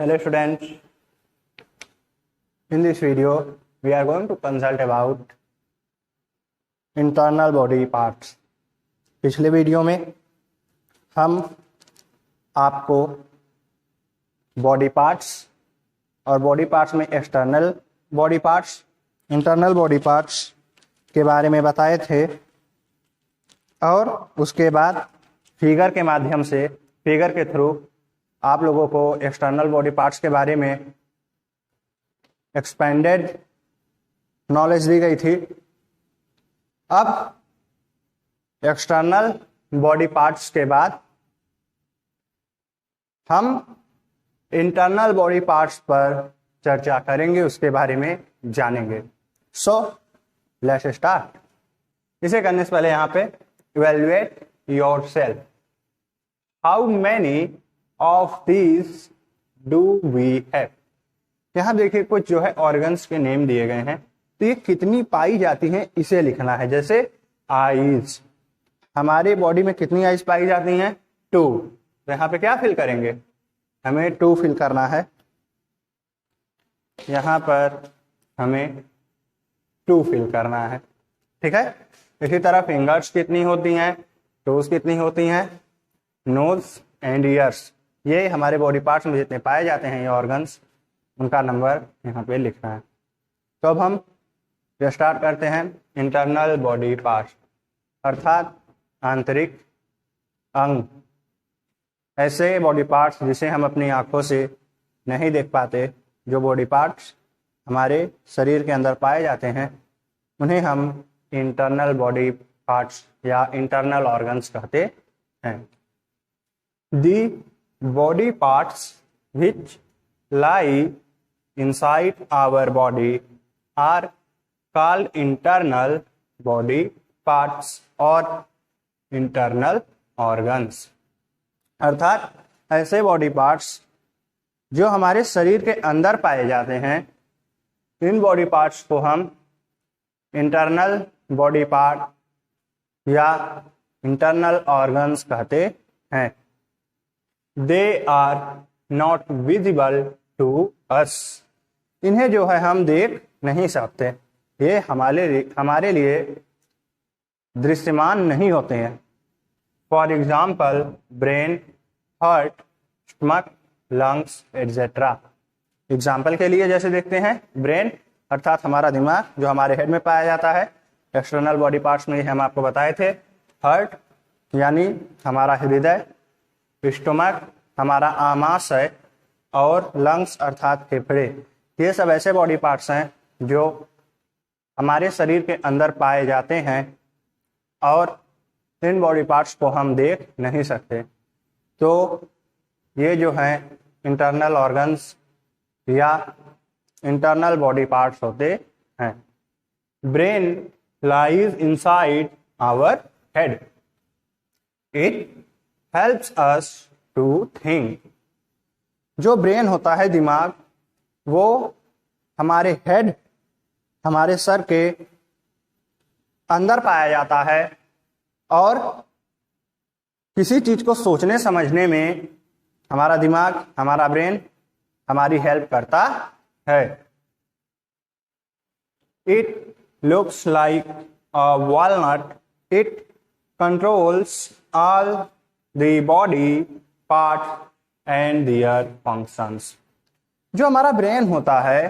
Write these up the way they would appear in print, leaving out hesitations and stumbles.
Hello students, in this video we are going to consult about internal body parts. पिछले video में हम आपको body parts और body parts में external body parts, internal body parts के बारे में बताए थे और उसके बाद फिगर के माध्यम से, फिगर के थ्रू आप लोगों को एक्सटर्नल बॉडी पार्ट्स के बारे में एक्सपेंडेड नॉलेज दी गई थी। अब एक्सटर्नल बॉडी पार्ट्स के बाद हम इंटरनल बॉडी पार्ट्स पर चर्चा करेंगे, उसके बारे में जानेंगे। So let's start. इसे करने से पहले यहाँ पे evaluate yourself. How many of these do we have. यहाँ देखिए कुछ जो है ऑर्गन्स के नेम दिए गए हैं, तो ये कितनी पाई जाती हैं इसे लिखना है। जैसे आईज, हमारे बॉडी में कितनी आईज पाई जाती हैं? 2। तो यहाँ पे क्या फिल करेंगे? हमें 2 फिल करना है। यहाँ पर हमें 2 फिल करना है, ठीक है। इसी तरह फिंगर्स कितनी होती हैं, टोज कितनी होती हैं, नोज एंड ईयर्स, ये हमारे बॉडी पार्ट्स में जितने पाए जाते हैं ये ऑर्गन्स, उनका नंबर यहाँ पे लिखना है। तो अब हम स्टार्ट करते हैं इंटरनल बॉडी पार्ट्स, अर्थात आंतरिक अंग। ऐसे बॉडी पार्ट्स जिसे हम अपनी आंखों से नहीं देख पाते, जो बॉडी पार्ट्स हमारे शरीर के अंदर पाए जाते हैं, उन्हें हम इंटरनल बॉडी पार्ट्स या इंटरनल ऑर्गन्स कहते हैं। दी body parts which lie inside our body are called internal body parts और internal organs। अर्थात ऐसे बॉडी पार्ट्स जो हमारे शरीर के अंदर पाए जाते हैं, इन बॉडी पार्ट्स को हम इंटरनल बॉडी पार्ट या इंटरनल ऑर्गन्स कहते हैं। They are not visible to us। इन्हें जो है हम देख नहीं सकते, ये हमारे लिए दृश्यमान नहीं होते हैं। For example brain, heart, stomach, lungs etcetera. Example के लिए जैसे देखते हैं, ब्रेन अर्थात हमारा दिमाग जो हमारे हेड में पाया जाता है, एक्सटर्नल बॉडी पार्ट्स में हम आपको बताए थे। हार्ट यानी हमारा हृदय, स्टमक हमारा आमाशय और लंग्स अर्थात फेफड़े, ये सब ऐसे बॉडी पार्ट्स हैं जो हमारे शरीर के अंदर पाए जाते हैं और इन बॉडी पार्ट्स को हम देख नहीं सकते। तो ये जो हैं इंटरनल ऑर्गन्स या इंटरनल बॉडी पार्ट्स होते हैं। Brain lies inside our head. It helps us to think. जो ब्रेन होता है, दिमाग, वो हमारे हेड, हमारे सर के अंदर पाया जाता है और किसी चीज को सोचने समझने में हमारा दिमाग, हमारा ब्रेन हमारी हेल्प करता है। It looks like a walnut. It controls all the body parts and their functions। जो हमारा ब्रेन होता है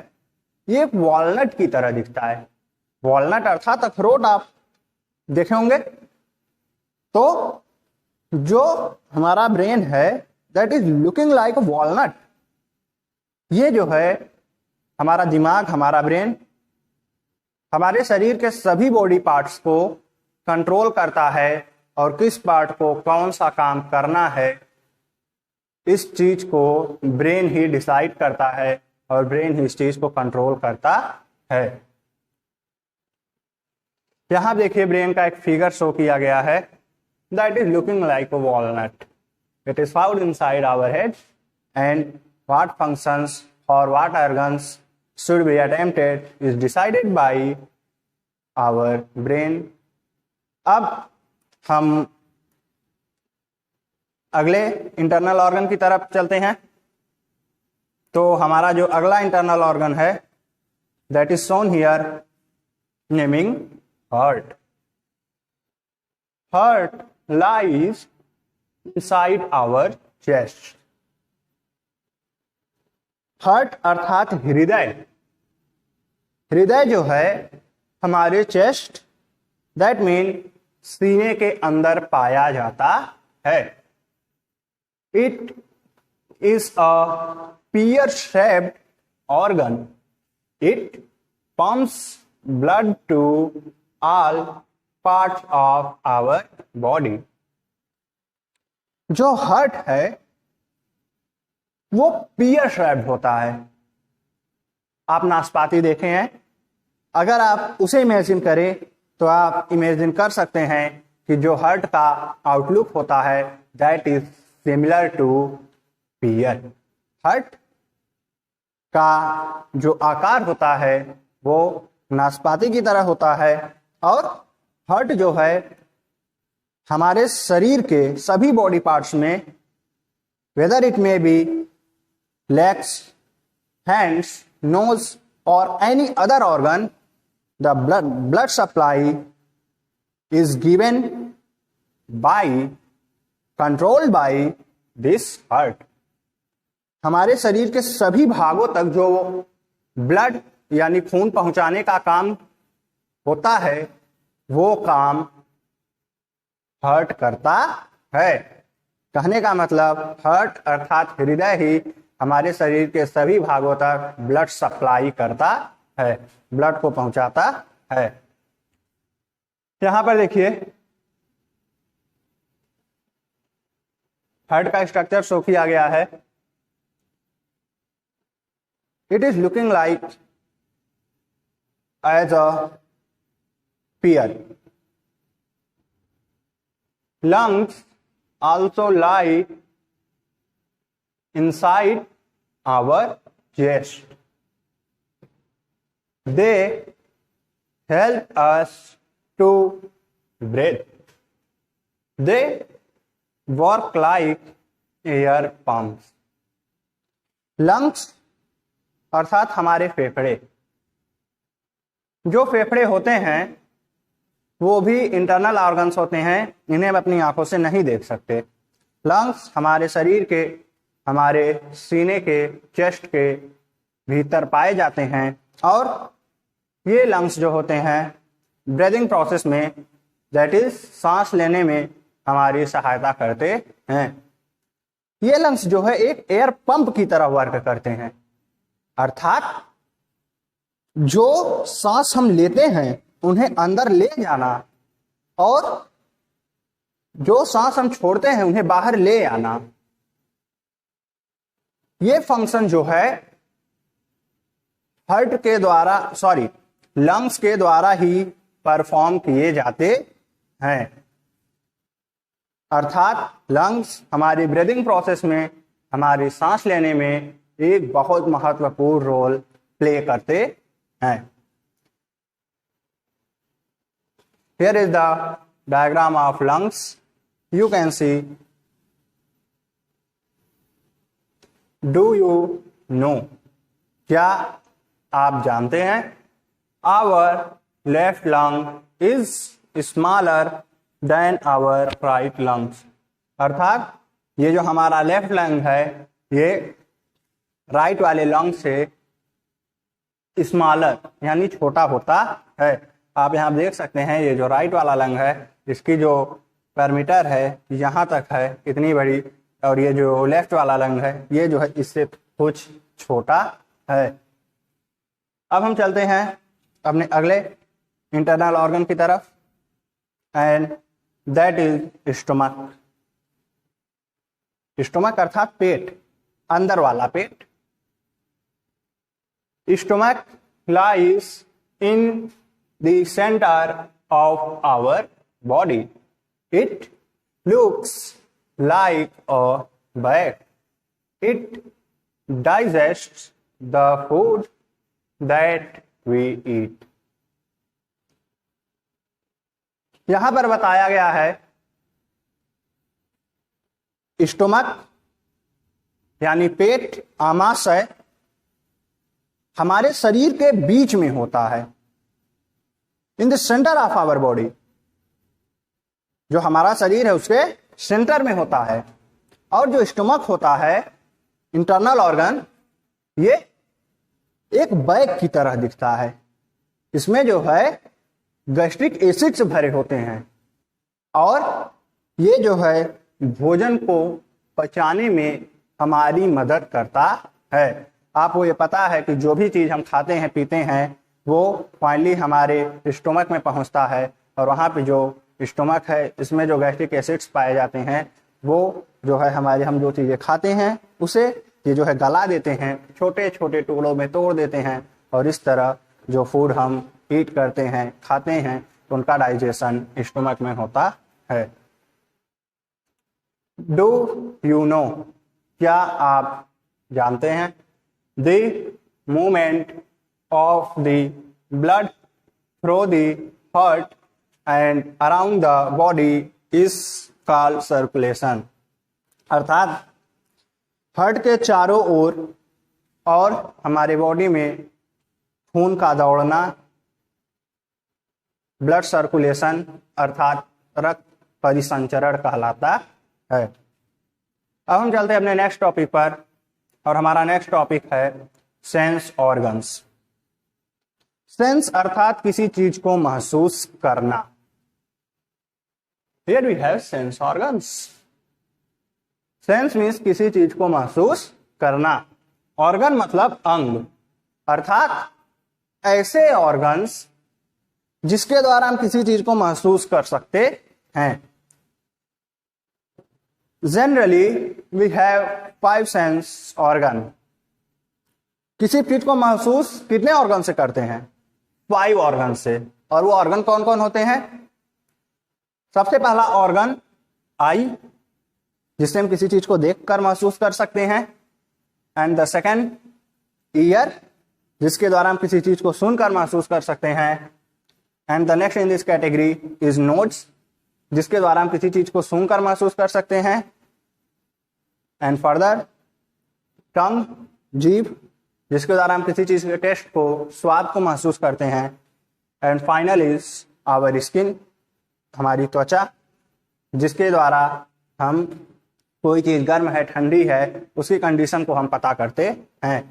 ये एक वॉलनट की तरह दिखता है। वॉलनट अर्थात अखरोट आप देखे होंगे। तो जो हमारा ब्रेन है that is looking like a walnut. ये जो है हमारा दिमाग, हमारा ब्रेन हमारे शरीर के सभी बॉडी पार्ट्स को कंट्रोल करता है और किस पार्ट को कौन सा काम करना है, इस चीज को ब्रेन ही डिसाइड करता है और ब्रेन ही इस चीज को कंट्रोल करता है। यहां देखिए ब्रेन का एक फिगर शो किया गया है, that is looking like a walnut. It is found inside our head and what functions और what organs should be attempted is decided by our brain. अब हम अगले इंटरनल ऑर्गन की तरफ चलते हैं। तो हमारा जो अगला इंटरनल ऑर्गन है that is shown here naming heart. Heart lies inside our chest. Heart अर्थात हृदय. हृदय जो है हमारे चेस्ट दैट मीन सीने के अंदर पाया जाता है. It is a pear shaped organ. It pumps blood to all parts of our body. जो हार्ट है वो पियर शेप्ड होता है. आप नाशपाती देखे हैं, अगर आप उसे इमेजिन करें तो आप इमेजिन कर सकते हैं कि जो हार्ट का आउटलुक होता है that is similar to pear. Heart का जो आकार होता है वो नाशपाती की तरह होता है और हार्ट जो है हमारे शरीर के सभी बॉडी पार्ट्स में whether it may be legs, hands, nose और any other organ the blood supply is given by controlled by this heart. हमारे शरीर के सभी भागों तक जो ब्लड यानी खून पहुंचाने का काम होता है वो काम हार्ट करता है. कहने का मतलब हार्ट अर्थात हृदय ही हमारे शरीर के सभी भागों तक ब्लड सप्लाई करता है, ब्लड को पहुंचाता है. यहां पर देखिए हार्ट का स्ट्रक्चर शो किया गया है. It is looking like as a pear. Lungs also lie inside our chest. They help us to breathe. They work like air pumps. Lungs अर्थात हमारे फेफड़े. जो फेफड़े होते हैं वो भी इंटरनल ऑर्गन्स होते हैं, इन्हें हम अपनी आंखों से नहीं देख सकते. लंग्स हमारे शरीर के, हमारे सीने के, चेस्ट के भीतर पाए जाते हैं और ये लंग्स जो होते हैं ब्रीदिंग प्रोसेस में दैट इज सांस लेने में हमारी सहायता करते हैं. ये लंग्स जो है एक एयर पंप की तरह वर्क करते हैं. अर्थात जो सांस हम लेते हैं उन्हें अंदर ले जाना और जो सांस हम छोड़ते हैं उन्हें बाहर ले आना, ये फंक्शन जो है हार्ट के द्वारा लंग्स के द्वारा ही परफॉर्म किए जाते हैं. अर्थात लंग्स हमारी ब्रीदिंग प्रोसेस में, हमारी सांस लेने में एक बहुत महत्वपूर्ण रोल प्ले करते हैं. Here is the diagram of lungs. You can see. Do you know? क्या आप जानते हैं? Our left lung is smaller than our right lungs. अर्थात ये जो हमारा लेफ्ट लंग है ये राइट वाले लंग से स्मॉलर यानी छोटा होता है. आप यहाँ देख सकते हैं ये जो राइट वाला लंग है इसकी जो पैरामीटर है यहाँ तक है इतनी बड़ी, और ये जो लेफ्ट वाला लंग है ये जो है इससे कुछ छोटा है. अब हम चलते हैं अपने अगले इंटरनल ऑर्गन की तरफ and that is stomach. Stomach अर्थात पेट, अंदर वाला पेट. Stomach lies in the center of our body. It looks like a bag. It digests the food that we eat. यहां पर बताया गया है स्टोमक यानी पेट, आमाशय हमारे शरीर के बीच में होता है, in the centre of our body. जो हमारा शरीर है उसके सेंटर में होता है। और जो स्टमक होता है, इंटरनल ऑर्गन, ये एक बैग की तरह दिखता है। इसमें जो है गैस्ट्रिक एसिड से भरे होते हैं और ये जो है भोजन को पचाने में हमारी मदद करता है। आपको ये पता है कि जो भी चीज हम खाते हैं पीते हैं वो फाइनली हमारे स्टोमक में पहुंचता है और वहां पे जो स्टोमक है इसमें जो गैस्ट्रिक एसिड्स पाए जाते हैं वो जो है हमारे हम जो चीजें खाते हैं उसे ये जो है गला देते हैं, छोटे छोटे टुकड़ों में तोड़ देते हैं और इस तरह जो फूड हम ईट करते हैं, खाते हैं, तो उनका डाइजेशन स्टोमक में होता है। डू यू नो, क्या आप जानते हैं, the movement of the blood through the heart and around the body is called circulation. अर्थात हार्ट के चारों ओर और हमारे बॉडी में खून का दौड़ना, ब्लड सर्कुलेशन अर्थात रक्त परिसंचरण कहलाता है। अब हम चलते हैं अपने नेक्स्ट टॉपिक पर और हमारा नेक्स्ट टॉपिक है सेंस ऑर्गन्स। सेंस अर्थात किसी चीज को महसूस करना। Here we have sense organs. Sense means किसी चीज को महसूस करना, ऑर्गन मतलब अंग, अर्थात ऐसे ऑर्गन्स जिसके द्वारा हम किसी चीज को महसूस कर सकते हैं। Generally we have 5 sense organ. किसी चीज को महसूस कितने ऑर्गन से करते हैं? 5 ऑर्गन से। और वो ऑर्गन कौन कौन होते हैं? सबसे पहला ऑर्गन आई, जिससे हम किसी चीज को देखकर महसूस कर सकते हैं। एंड द सेकेंड ईयर, जिसके द्वारा हम किसी चीज को सुनकर महसूस कर सकते हैं। And the next in this category is nose, जिसके द्वारा हम किसी चीज को सुनकर महसूस कर सकते हैं। एंड फर्दर टंग, जीभ, जिसके द्वारा हम किसी चीज के टेस्ट को, स्वाद को महसूस करते हैं। And final is our skin, हमारी त्वचा, जिसके द्वारा हम कोई चीज गर्म है, ठंडी है, उसकी कंडीशन को हम पता करते हैं।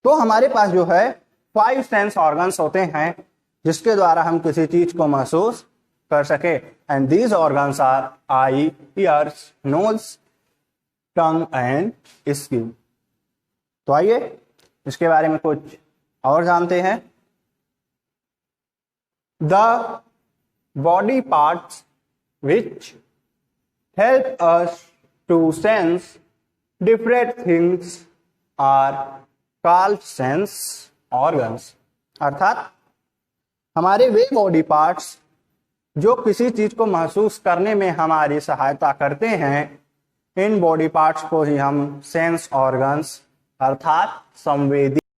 तो हमारे पास जो है 5 सेंस ऑर्गन्स होते हैं जिसके द्वारा हम किसी चीज को महसूस कर सके। And these organs are eye, ears, nose, tongue and skin. तो आइए इसके बारे में कुछ और जानते हैं। The body parts which help us to sense different things are called sense organs। अर्थात हमारे वे बॉडी पार्ट्स जो किसी चीज को महसूस करने में हमारी सहायता करते हैं, इन बॉडी पार्ट्स को ही हम सेंस ऑर्गन्स अर्थात संवेदी